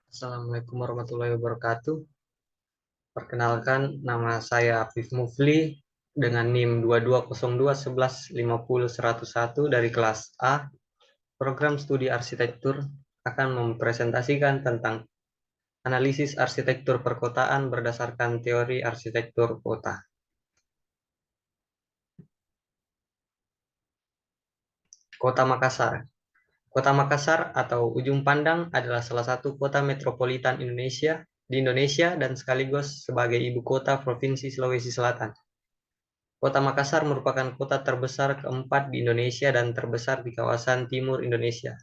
Assalamualaikum warahmatullahi wabarakatuh. Perkenalkan, nama saya Afif Mufli dengan NIM 220211501101 dari kelas A. Program studi arsitektur akan mempresentasikan tentang analisis arsitektur perkotaan berdasarkan teori arsitektur kota. Kota Makassar. Kota Makassar atau Ujung Pandang adalah salah satu kota metropolitan di Indonesia dan sekaligus sebagai ibu kota Provinsi Sulawesi Selatan. Kota Makassar merupakan kota terbesar keempat di Indonesia dan terbesar di kawasan timur Indonesia.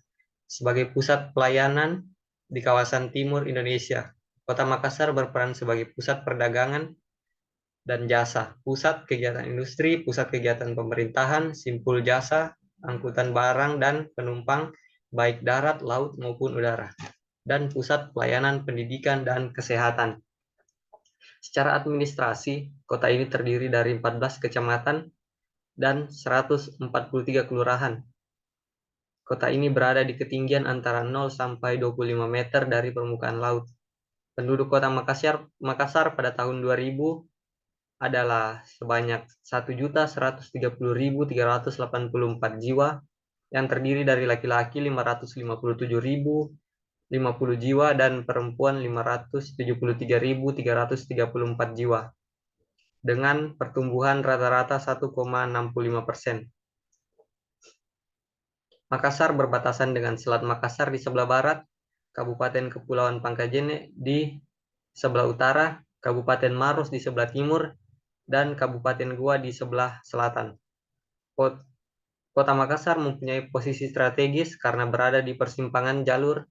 Sebagai pusat pelayanan di kawasan timur Indonesia, Kota Makassar berperan sebagai pusat perdagangan dan jasa, pusat kegiatan industri, pusat kegiatan pemerintahan, simpul jasa, angkutan barang dan penumpang, baik darat, laut maupun udara, dan pusat pelayanan pendidikan dan kesehatan. Secara administrasi, kota ini terdiri dari 14 kecamatan dan 143 kelurahan. Kota ini berada di ketinggian antara 0 sampai 25 meter dari permukaan laut. Penduduk Kota Makassar pada tahun 2000 adalah sebanyak 1.130.384 jiwa yang terdiri dari laki-laki 557.050 jiwa dan perempuan 573.334 jiwa dengan pertumbuhan rata-rata 1,65%. Makassar berbatasan dengan Selat Makassar di sebelah barat, Kabupaten Kepulauan Pangkajene di sebelah utara, Kabupaten Maros di sebelah timur, dan Kabupaten Goa di sebelah selatan. Kota Makassar mempunyai posisi strategis karena berada di persimpangan jalur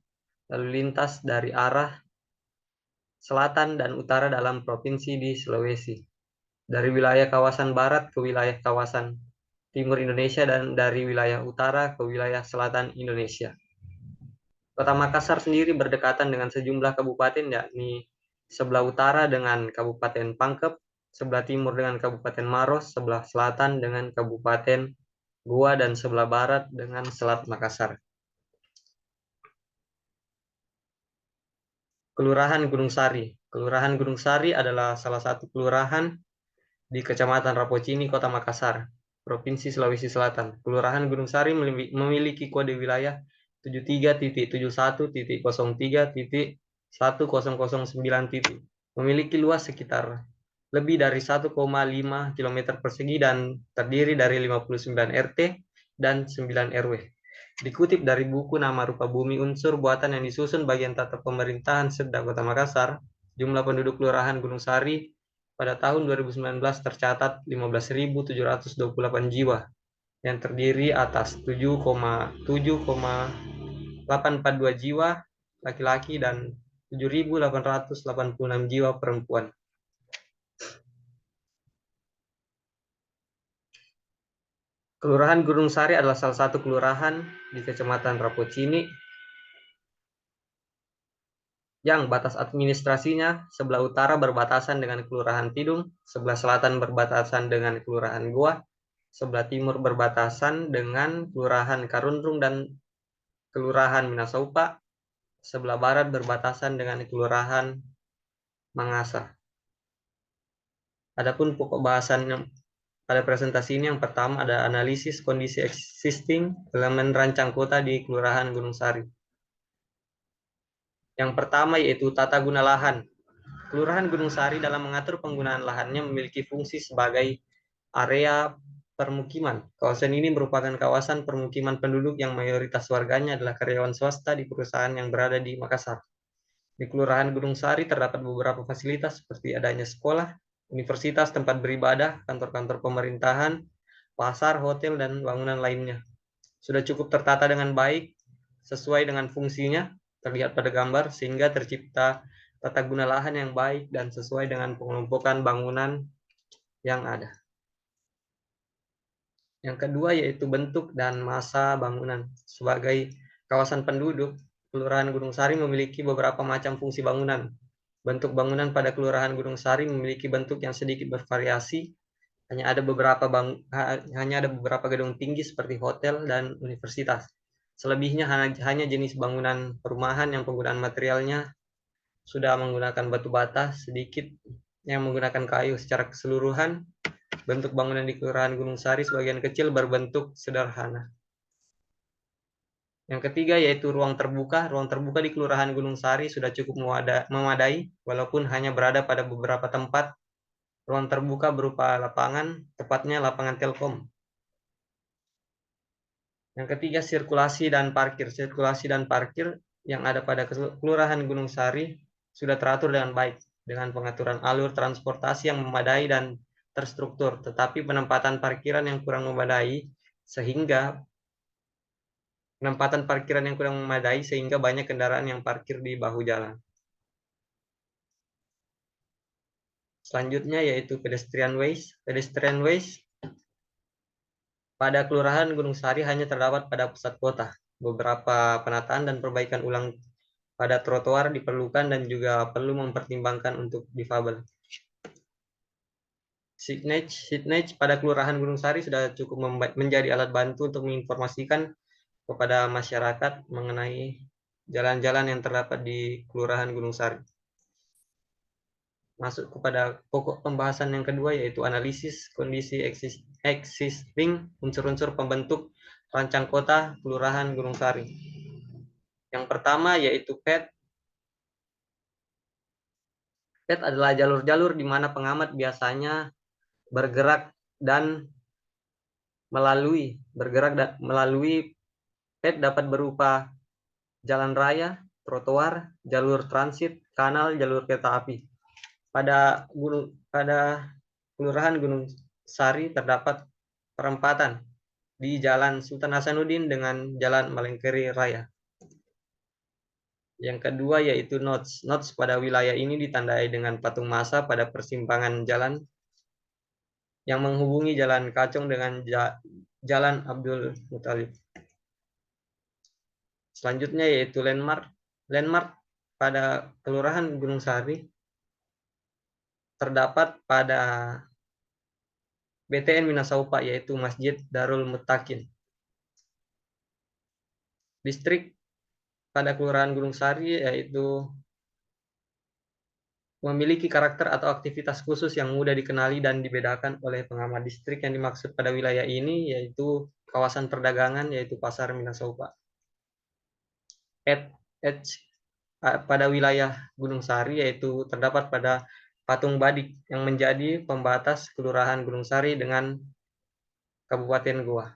lalu lintas dari arah selatan dan utara dalam provinsi di Sulawesi, dari wilayah kawasan barat ke wilayah kawasan timur Indonesia dan dari wilayah utara ke wilayah selatan Indonesia. Kota Makassar sendiri berdekatan dengan sejumlah kabupaten, yakni sebelah utara dengan Kabupaten Pangkep, sebelah timur dengan Kabupaten Maros, sebelah selatan dengan Kabupaten Goa, dan sebelah barat dengan Selat Makassar. Kelurahan Gunung Sari. Kelurahan Gunung Sari adalah salah satu kelurahan di Kecamatan Rapocini, Kota Makassar, Provinsi Sulawesi Selatan. Kelurahan Gunung Sari memiliki kode wilayah 73.01.03.1009. Memiliki luas sekitar lebih dari 1,5 km persegi dan terdiri dari 59 RT dan 9 RW. Dikutip dari buku Nama Rupa Bumi Unsur Buatan yang disusun bagian tata pemerintahan Sedda Kota Makassar, jumlah penduduk Kelurahan Gunung Sari pada tahun 2019 tercatat 15.728 jiwa yang terdiri atas 7,842 jiwa laki-laki dan 7.886 jiwa perempuan. Kelurahan Gunung Sari adalah salah satu kelurahan di Kecamatan Rapocini yang batas administrasinya sebelah utara berbatasan dengan Kelurahan Tidung, sebelah selatan berbatasan dengan Kelurahan Goa, sebelah timur berbatasan dengan Kelurahan Karundrung dan Kelurahan Minasaupa, sebelah barat berbatasan dengan Kelurahan Mangasa. Adapun pokok bahasan pada presentasi ini yang pertama ada analisis kondisi existing elemen rancang kota di Kelurahan Gunung Sari. Yang pertama yaitu tata guna lahan. Kelurahan Gunung Sari dalam mengatur penggunaan lahannya memiliki fungsi sebagai area permukiman. Kawasan ini merupakan kawasan permukiman penduduk yang mayoritas warganya adalah karyawan swasta di perusahaan yang berada di Makassar. Di Kelurahan Gunung Sari terdapat beberapa fasilitas seperti adanya sekolah, universitas, tempat beribadah, kantor-kantor pemerintahan, pasar, hotel, dan bangunan lainnya. Sudah cukup tertata dengan baik, sesuai dengan fungsinya, terlihat pada gambar, sehingga tercipta tata guna lahan yang baik dan sesuai dengan pengelompokan bangunan yang ada. Yang kedua yaitu bentuk dan massa bangunan. Sebagai kawasan penduduk, Kelurahan Gunung Sari memiliki beberapa macam fungsi bangunan. Bentuk bangunan pada Kelurahan Gunung Sari memiliki bentuk yang sedikit bervariasi. Hanya ada beberapa gedung tinggi seperti hotel dan universitas. Selebihnya hanya jenis bangunan perumahan yang penggunaan materialnya sudah menggunakan batu bata, sedikit yang menggunakan kayu. Secara keseluruhan, bentuk bangunan di Kelurahan Gunung Sari sebagian kecil berbentuk sederhana. Yang ketiga yaitu ruang terbuka. Ruang terbuka di Kelurahan Gunung Sari sudah cukup memadai, walaupun hanya berada pada beberapa tempat. Ruang terbuka berupa lapangan, tepatnya lapangan Telkom. Yang ketiga, sirkulasi dan parkir. Sirkulasi dan parkir yang ada pada Kelurahan Gunung Sari sudah teratur dengan baik, dengan pengaturan alur transportasi yang memadai dan terstruktur, tetapi penempatan parkiran yang kurang memadai sehingga banyak kendaraan yang parkir di bahu jalan. Selanjutnya yaitu pedestrian ways. Pedestrian ways pada Kelurahan Gunung Sari hanya terdapat pada pusat kota. Beberapa penataan dan perbaikan ulang pada trotoar diperlukan dan juga perlu mempertimbangkan untuk difabel. Signage pada Kelurahan Gunung Sari sudah cukup menjadi alat bantu untuk menginformasikan kepada masyarakat mengenai jalan-jalan yang terdapat di Kelurahan Gunung Sari. Masuk kepada pokok pembahasan yang kedua yaitu analisis kondisi existing unsur-unsur pembentuk rancang kota Kelurahan Gunung Sari. Yang pertama yaitu PET. PET adalah jalur-jalur di mana pengamat biasanya bergerak melalui PET dapat berupa jalan raya, trotoar, jalur transit, kanal, jalur kereta api. Pada Kelurahan Gunung Sari terdapat perempatan di Jalan Sultan Hasanuddin dengan Jalan Malengkeri Raya. Yang kedua yaitu nodes. Nodes pada wilayah ini ditandai dengan patung massa pada persimpangan jalan yang menghubungi Jalan Kacung dengan Jalan Abdul Muthalib. Selanjutnya yaitu landmark. Landmark pada Kelurahan Gunung Sari terdapat pada BTN Minasaupa yaitu Masjid Darul Mutakin. Distrik pada Kelurahan Gunung Sari yaitu memiliki karakter atau aktivitas khusus yang mudah dikenali dan dibedakan oleh pengamat. Distrik yang dimaksud pada wilayah ini yaitu kawasan perdagangan yaitu Pasar Minasaupa. Pada wilayah Gunung Sari yaitu terdapat pada Patung Badik yang menjadi pembatas Kelurahan Gunung Sari dengan Kabupaten Goa.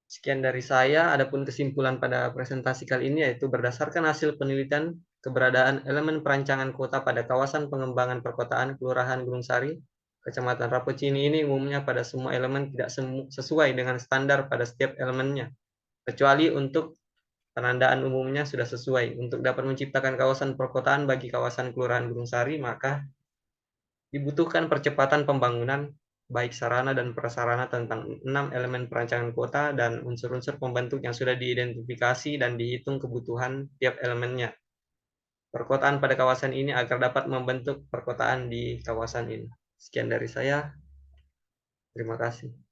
Sekian dari saya, adapun kesimpulan pada presentasi kali ini yaitu berdasarkan hasil penelitian keberadaan elemen perancangan kota pada kawasan pengembangan perkotaan Kelurahan Gunung Sari, Kecamatan Rapocini ini umumnya pada semua elemen tidak sesuai dengan standar pada setiap elemennya, kecuali untuk penandaan umumnya sudah sesuai. Untuk dapat menciptakan kawasan perkotaan bagi kawasan Kelurahan Gunung Sari, maka dibutuhkan percepatan pembangunan baik sarana dan prasarana tentang 6 elemen perancangan kota dan unsur-unsur pembentuk yang sudah diidentifikasi dan dihitung kebutuhan tiap elemennya. Perkotaan pada kawasan ini agar dapat membentuk perkotaan di kawasan ini. Sekian dari saya. Terima kasih.